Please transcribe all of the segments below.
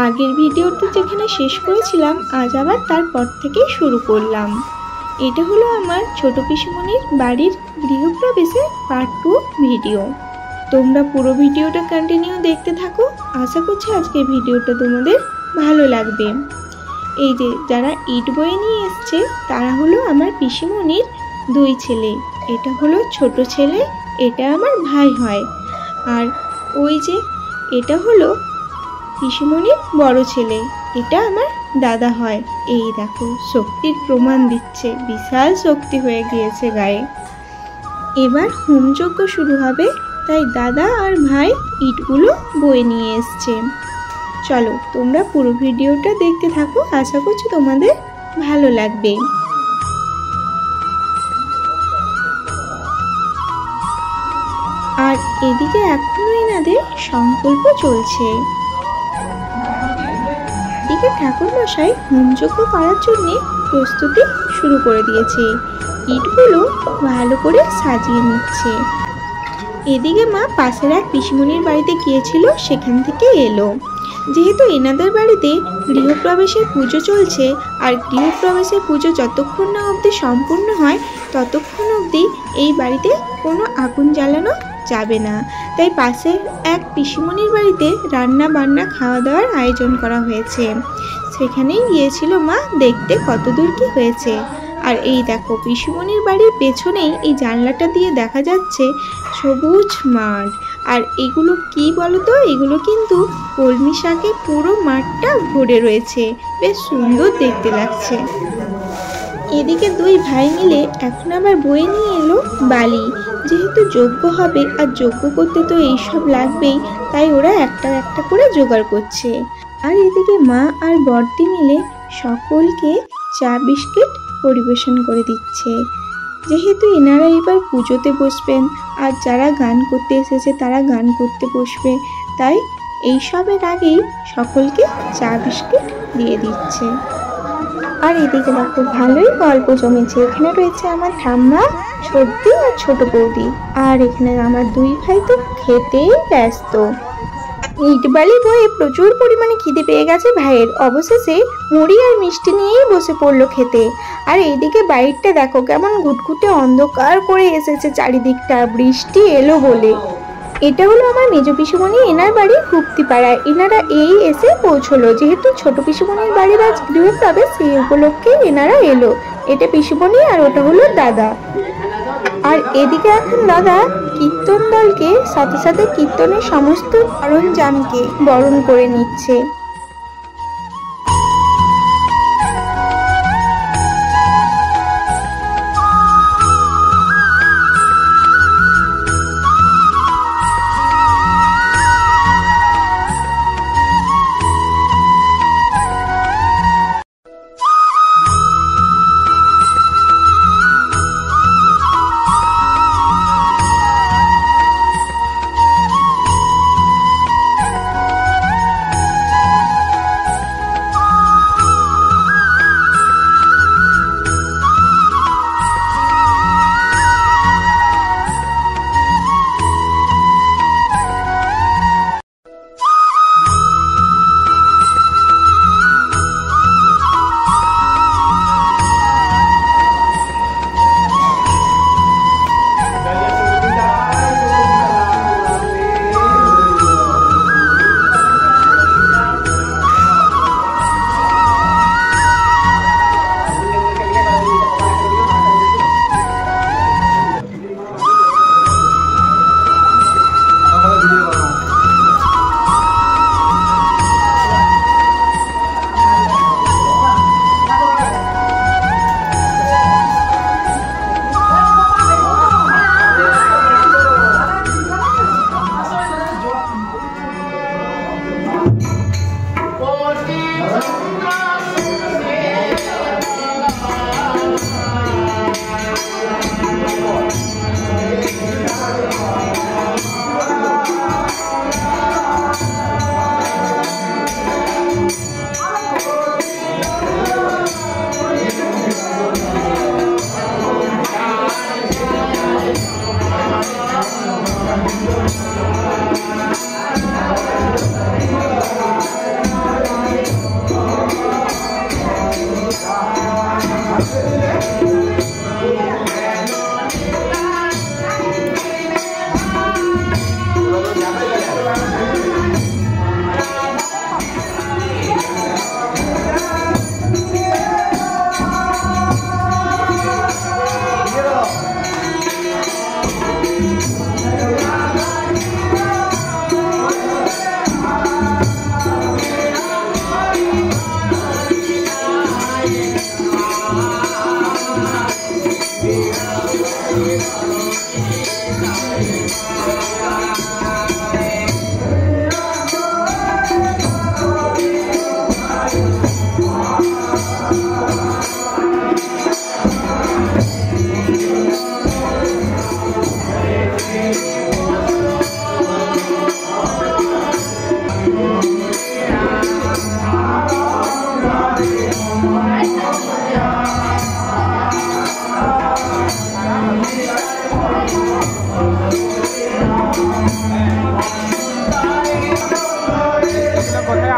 আগের ভিডিওটা যেখানে শেষ করেছিলাম আজ আবার তারপর থেকে শুরু করলাম। এটা হলো আমার ছোট পিসিমণির বাড়ির গৃহপ্রবেশের পার্ট 2 ভিডিও। তোমরা পুরো ভিডিওটা কন্টিনিউ দেখতে থাকো। আশা করছি আজকের ভিডিওটা তোমাদের ভালো লাগবে। এই যে যারা ইট বয়ে নিয়ে এসছে তারা হলো আমার পিসিমণির 2 ছেলে। এটা হলো ছোট ছেলে, এটা আমার ভাই হয়। আর ওই যে এটা হলো পিসিমণির বড় ছেলে, এটা আমার দাদা হয়। এই দেখো শক্তির প্রমাণ দিচ্ছে, বিশাল শক্তি হয়ে গিয়েছে গায়ে। এবার হোমযজ্ঞ শুরু হবে, তাই দাদা আর ভাই ইটগুলো বয়ে নিয়ে এসছে। চলো তোমরা পুরো ভিডিওটা দেখতে থাকো, আশা করছি তোমাদের ভালো লাগবে। আর এদিকে এখনো এনাদের সংকল্প চলছে। এদিকে ঠাকুরমশাই হোমযজ্ঞ করার জন্য প্রস্তুতি শুরু করে দিয়েছে, ইটগুলো ভালো করে সাজিয়ে নিচ্ছে। এদিকে মা পাশের এক পিসিমণির বাড়িতে গিয়েছিল, সেখান থেকে এলো। যেহেতু এনাদের বাড়িতে গৃহপ্রবেশের পুজো চলছে, আর গৃহপ্রবেশের পুজো যতক্ষণ না অবধি সম্পূর্ণ হয় ততক্ষণ অবধি এই বাড়িতে কোনো আগুন জ্বালানো যাবে না। তাই পাশের এক পিসিমণির বাড়িতে রান্না বান্না খাওয়া দাওয়ার আয়োজন করা হয়েছে। সেখানেই গিয়েছিল মা দেখতে কতদূর কি হয়েছে। আর এই দেখো পিসিমণির বাড়ির পেছনেই এই জানলাটা দিয়ে দেখা যাচ্ছে সবুজ মাঠ। আর এগুলো কি বলতো, এগুলো কিন্তু কলমি শাকে পুরো মাঠটা ভরে রয়েছে, বেশ সুন্দর দেখতে লাগছে। এদিকে 2 ভাই মিলে এখন আবার বয়ে নিয়ে এলো বালি। যেহেতু যজ্ঞ হবে আর যজ্ঞ করতে তো এইসব লাগবেই, তাই ওরা একটা একটা করে জোগাড় করছে। আর এদিকে মা আর বড়দি মিলে সকলকে চা বিস্কিট পরিবেশন করে দিচ্ছে। যেহেতু এনারা এবার পুজোতে বসবেন, আর যারা গান করতে এসেছে তারা গান করতে বসবে, তাই এইসবের আগেই সকলকে চা বিস্কিট দিয়ে দিচ্ছে। আর এদিকে দেখো ভালোই গল্প জমেছে। এখানে রয়েছে আমার ঠাম্মা, ছোটদি আর ছোট বৌদি। আর এখানে আমার 2 ভাই তো খেতেই ব্যস্ত। ইট বালি বয়ে প্রচুর পরিমাণে খিদে পেয়ে গেছে ভাইয়ের, অবশেষে মুড়ি আর মিষ্টি নিয়েই বসে পড়লো খেতে। আর এইদিকে বাইরটা দেখো কেমন ঘুটঘুটে অন্ধকার করে এসেছে চারিদিকটা, বৃষ্টি এলো বলে। এটা হলো আমার মেজ পিসিমণি, এনার বাড়ি গুপ্তিপাড়ায়। এনারা এই এসে পৌঁছলো, যেহেতু ছোট পিসিমণির বাড়ির আজ গৃহপ্রবেশ, সেই উপলক্ষে এনারা এলো। এটা পিসিমণি আর ওটা হলো দাদা। আর এদিকে এখন দাদা কীর্তন দলকে সাথে সাথে কীর্তনের সমস্ত সরঞ্জামকে বরণ করে নিচ্ছে।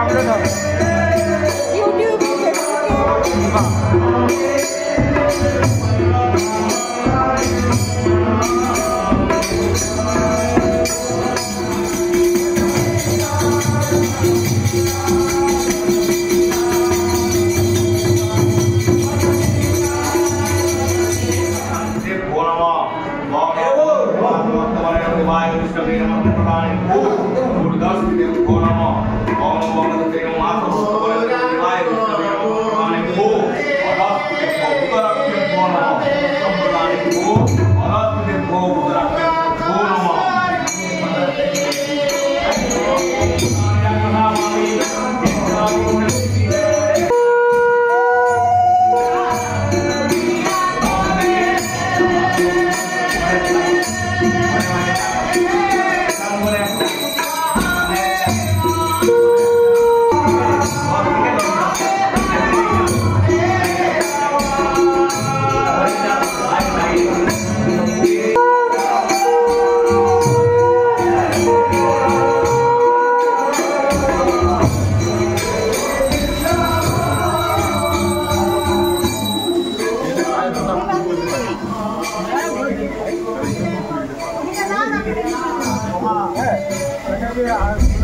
আপলোড হবে ইউটিউব,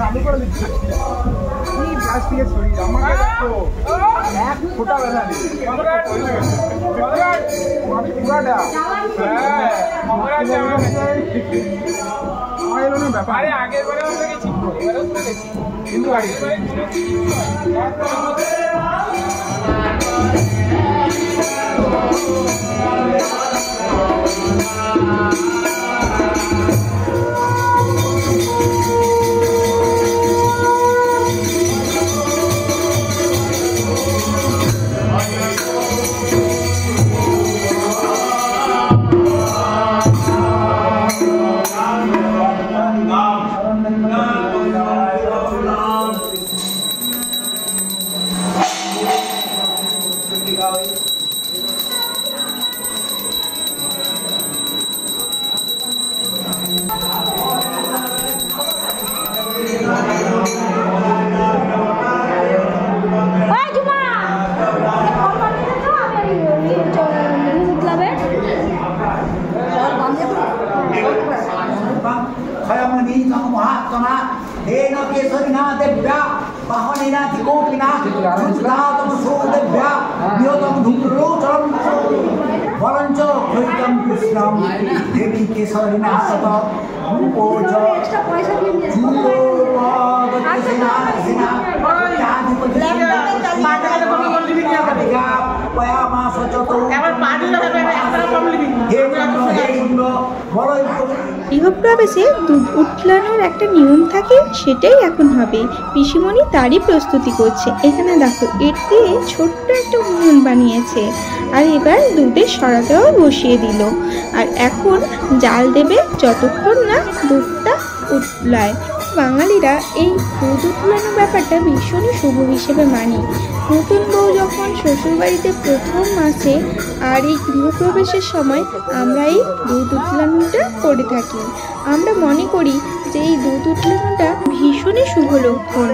আমি করে দিচ্ছি প্লাস্টিকের শরীর আমাকে দেখো এক ফোটা ব্যথা নেই পুরাটা ব্যাপার আগের বারে আমরা গেছি কিন্তু গৃহপ্রবেশে দুধ উতলানোর একটা নিয়ম থাকে, সেটাই এখন হবে। পিসিমণি তারই প্রস্তুতি করছে। এখানে দেখো এর দিয়ে ছোট্ট একটা উনুন বানিয়েছে, আর এবার দুধের সরাতেও বসিয়ে দিল। আর এখন জাল দেবে যতক্ষণ না দুধটা উতলায়। বাঙালিরা এই দুধ উতলানোর ব্যাপারটা ভীষণই শুভ হিসেবে মানি। নতুন বউ যখন শ্বশুরবাড়িতে প্রথম আসে আর এই গৃহপ্রবেশের সময় আমরা এই দুধ উতলানোটা করে থাকি। আমরা মনে করি যে এই দুধ উতলানোটা ভীষণই শুভ লক্ষণ।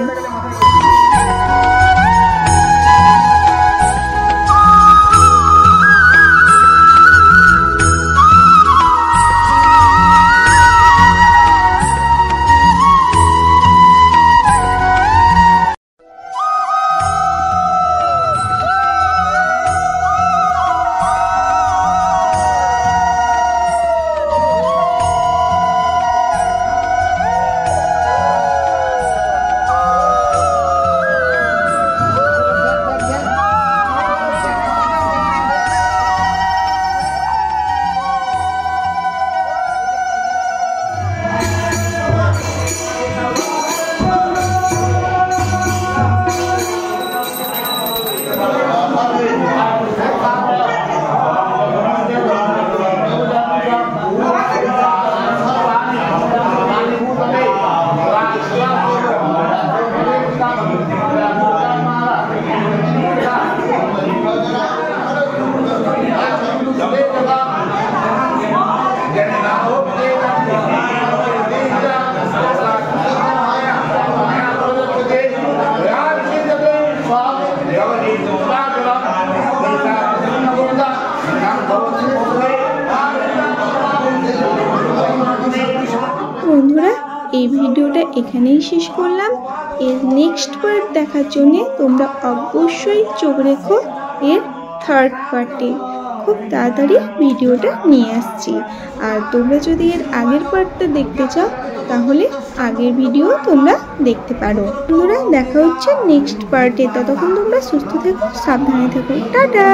এই ভিডিওটা এখানেই শেষ করলাম। এর নেক্সট পার্ট দেখার জন্য তোমরা অবশ্যই চোখ রেখো এর থার্ড পার্টে। খুব তাড়াতাড়ি ভিডিওটা নিয়ে আসছি। আর তোমরা যদি এর আগের পার্টটা দেখতে চাও তাহলে আগের ভিডিও তোমরা দেখতে পারো। বন্ধুরা, দেখা হচ্ছে নেক্সট পার্টে। ততক্ষণ তোমরা সুস্থ থেকো, সাবধানে থেকো। টাটা।